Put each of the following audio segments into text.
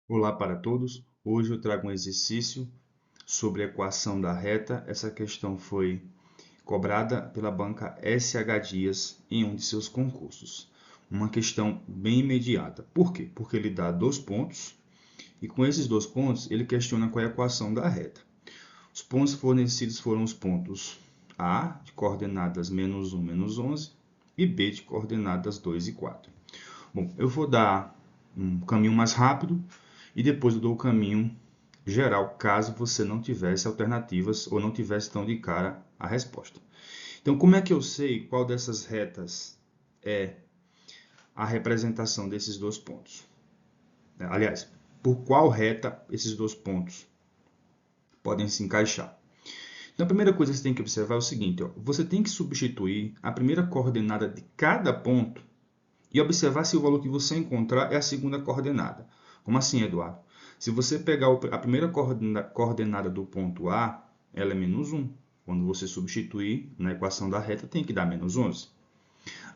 Olá para todos. Hoje eu trago um exercício sobre a equação da reta. Essa questão foi cobrada pela banca SH Dias em um de seus concursos. Uma questão bem imediata. Por quê? Porque ele dá 2 pontos e com esses 2 pontos ele questiona qual é a equação da reta. Os pontos fornecidos foram os pontos A, de coordenadas -1, -11, e B, de coordenadas 2 e 4. Bom, eu vou dar um caminho mais rápido e depois eu dou o caminho geral, caso você não tivesse alternativas ou não tivesse tão de cara a resposta. Então, como é que eu sei qual dessas retas é a representação desses 2 pontos? Aliás, por qual reta esses 2 pontos podem se encaixar? Então, a primeira coisa que você tem que observar é o seguinte, ó, você tem que substituir a primeira coordenada de cada ponto e observar se o valor que você encontrar é a segunda coordenada. Como assim, Eduardo? Se você pegar a primeira coordenada do ponto A, ela é -1. Quando você substituir na equação da reta, tem que dar -11.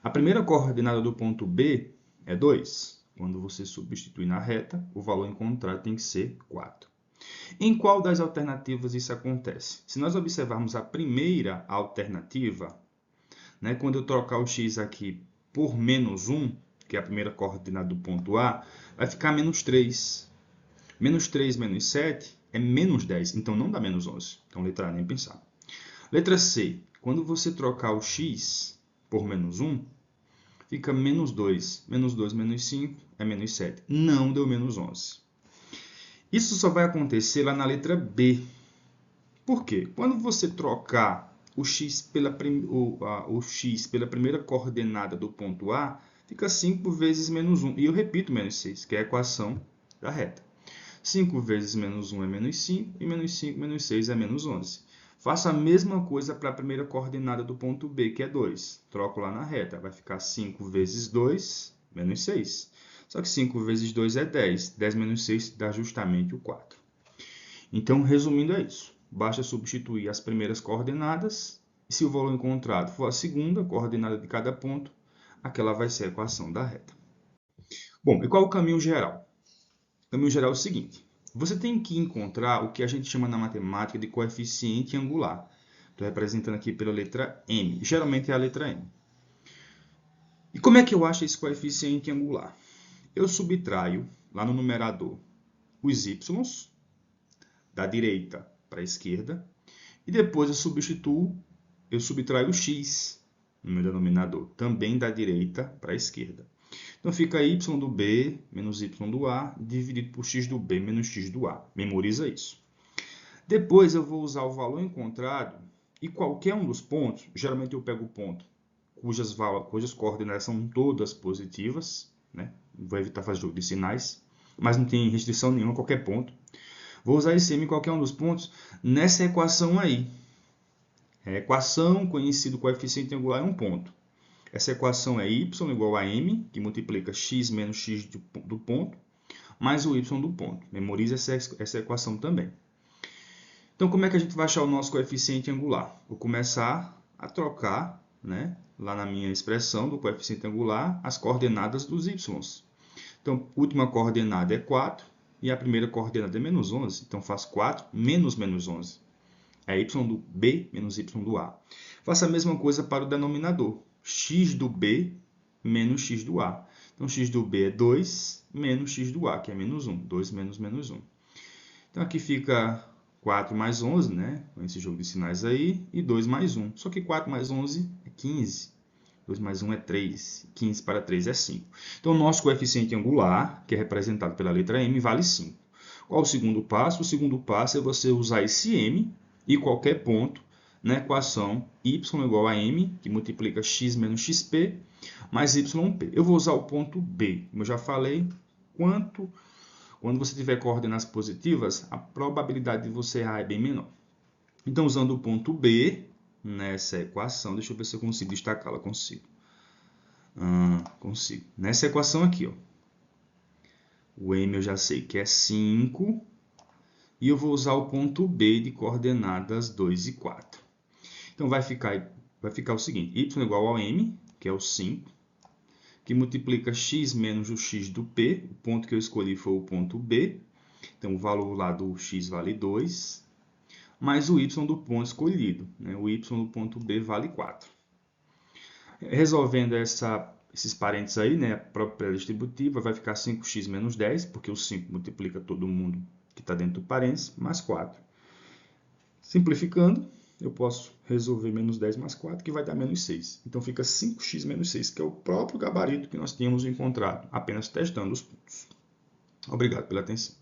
A primeira coordenada do ponto B é 2. Quando você substituir na reta, o valor encontrado tem que ser 4. Em qual das alternativas isso acontece? Se nós observarmos a primeira alternativa, quando eu trocar o x aqui por -1, que é a primeira coordenada do ponto A, vai ficar -3. -3 menos 7 é -10, então não dá -11. Então, letra A, nem pensar. Letra C, quando você trocar o x por -1, fica -2. -2 menos 5 é -7. Não deu -11. Isso só vai acontecer lá na letra B. Por quê? Quando você trocar o x pela primeira coordenada do ponto A, fica 5 vezes -1. E eu repito -6, que é a equação da reta. 5 vezes -1 é -5, e -5 menos 6 é -11. Faça a mesma coisa para a primeira coordenada do ponto B, que é 2. Troco lá na reta, vai ficar 5 vezes 2, menos 6. Só que 5 vezes 2 é 10. 10 menos 6 dá justamente o 4. Então, resumindo, é isso. Basta substituir as primeiras coordenadas, e se o valor encontrado for a segunda coordenada de cada ponto, aquela vai ser a equação da reta. Bom, e qual é o caminho geral? O caminho geral é o seguinte. Você tem que encontrar o que a gente chama na matemática de coeficiente angular. Estou representando aqui pela letra M. Geralmente é a letra M. E como é que eu acho esse coeficiente angular? Eu subtraio, lá no numerador, os y, da direita para a esquerda, e depois eu subtraio o x no meu denominador, também da direita para a esquerda. Então, fica y do B menos y do A dividido por x do B menos x do A. Memoriza isso. Depois, eu vou usar o valor encontrado e qualquer um dos pontos, geralmente eu pego o ponto cujas coordenadas são todas positivas, né? Vou evitar fazer jogo de sinais, mas não tem restrição nenhuma, qualquer ponto. Vou usar esse m em qualquer um dos pontos nessa equação aí. A equação conhecida como coeficiente angular é um ponto. Essa equação é y igual a m, que multiplica x menos x do ponto, mais o y do ponto. Memorize essa equação também. Então, como é que a gente vai achar o nosso coeficiente angular? Vou começar a trocar, lá na minha expressão do coeficiente angular, as coordenadas dos y. Então, a última coordenada é 4 e a primeira coordenada é -11. Então, faço 4 menos -11. É y do B menos y do A. Faça a mesma coisa para o denominador. X do B menos x do A. Então, x do B é 2 menos x do A, que é -1. 2 menos -1. Então, aqui fica 4 mais 11, com esse jogo de sinais aí, e 2 mais 1. Só que 4 mais 11 é 15. 2 mais 1 é 3. 15 para 3 é 5. Então, o nosso coeficiente angular, que é representado pela letra M, vale 5. Qual o segundo passo? O segundo passo é você usar esse M e qualquer ponto na equação y igual a m, que multiplica x menos xp, mais yp. Eu vou usar o ponto B. Como eu já falei, quando você tiver coordenadas positivas, a probabilidade de você errar é bem menor. Então, usando o ponto B nessa equação, deixa eu ver se eu consigo destacá-la. Consigo. Consigo. Nessa equação aqui, ó, o m eu já sei que é 5, e eu vou usar o ponto B de coordenadas 2 e 4. Então, vai ficar o seguinte, y igual ao m, que é o 5, que multiplica x menos o x do P. O ponto que eu escolhi foi o ponto B. Então, o valor lá do x vale 2, mais o y do ponto escolhido. Né? O y do ponto B vale 4. Resolvendo esses parênteses aí, né, a própria distributiva, vai ficar 5x menos 10, porque o 5 multiplica todo mundo que está dentro do parênteses, mais 4. Simplificando, eu posso resolver menos 10 mais 4, que vai dar menos 6. Então, fica 5x menos 6, que é o próprio gabarito que nós tínhamos encontrado, apenas testando os pontos. Obrigado pela atenção.